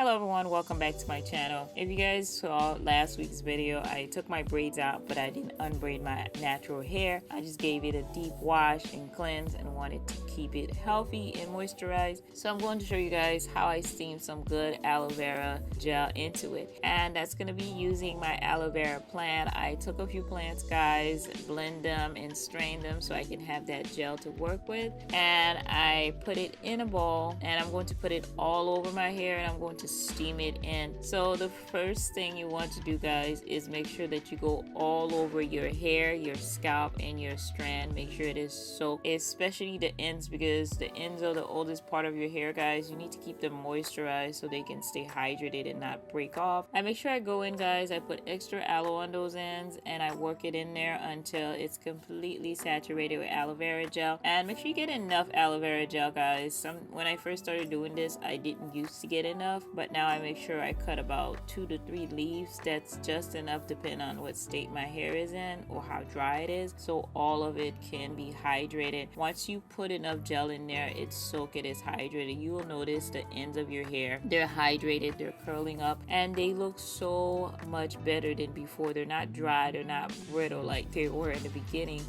Hello everyone, welcome back to my channel. If you guys saw last week's video, I took my braids out, but I didn't unbraid my natural hair. I just gave it a deep wash and cleanse and wanted to keep it healthy and moisturized. So I'm going to show you guys how I steam some good aloe vera gel into it. And that's going to be using my aloe vera plant. I took a few plants, guys, blend them and strain them so I can have that gel to work with. And I put it in a bowl and I'm going to put it all over my hair and I'm going to steam it in. So the first thing you want to do, guys, is make sure that you go all over your hair, your scalp, and your strand. Make sure it is soaked, especially the ends, because the ends are the oldest part of your hair, guys. You need to keep them moisturized so they can stay hydrated and not break off. I make sure I go in, guys, I put extra aloe on those ends and I work it in there until it's completely saturated with aloe vera gel. And make sure you get enough aloe vera gel, guys. When I first started doing this, I didn't used to get enough, but now I make sure I cut about 2 to 3 leaves. That's just enough depending on what state my hair is in or how dry it is, so all of it can be hydrated. Once you put enough gel in there, it's soaked, it is hydrated. You will notice the ends of your hair, they're hydrated, they're curling up, and they look so much better than before. They're not dry, they're not brittle like they were in the beginning.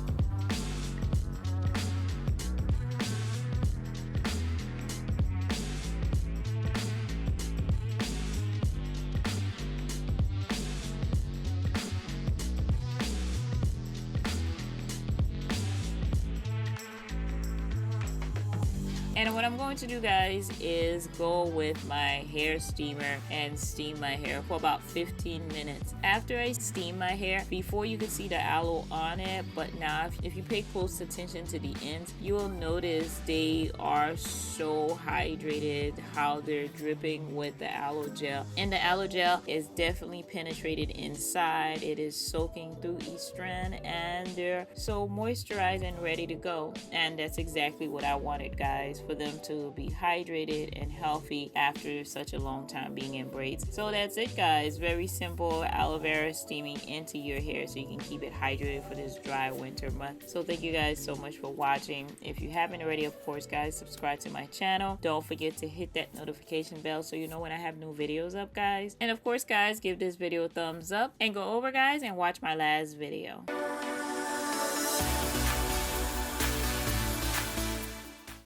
And what I'm going to do, guys, is go with my hair steamer and steam my hair for about 15 minutes. After I steam my hair, before you can see the aloe on it, but now if you pay close attention to the ends, you will notice they are so hydrated, how they're dripping with the aloe gel. And the aloe gel is definitely penetrated inside. It is soaking through each strand and they're so moisturized and ready to go. And that's exactly what I wanted, guys, for them to be hydrated and healthy after such a long time being in braids. So that's it, guys. Very simple aloe vera steaming into your hair so you can keep it hydrated for this dry winter month. So thank you guys so much for watching. If you haven't already, of course, guys, subscribe to my channel. Don't forget to hit that notification bell so you know when I have new videos up, guys. And of course, guys, give this video a thumbs up and go over, guys, and watch my last video.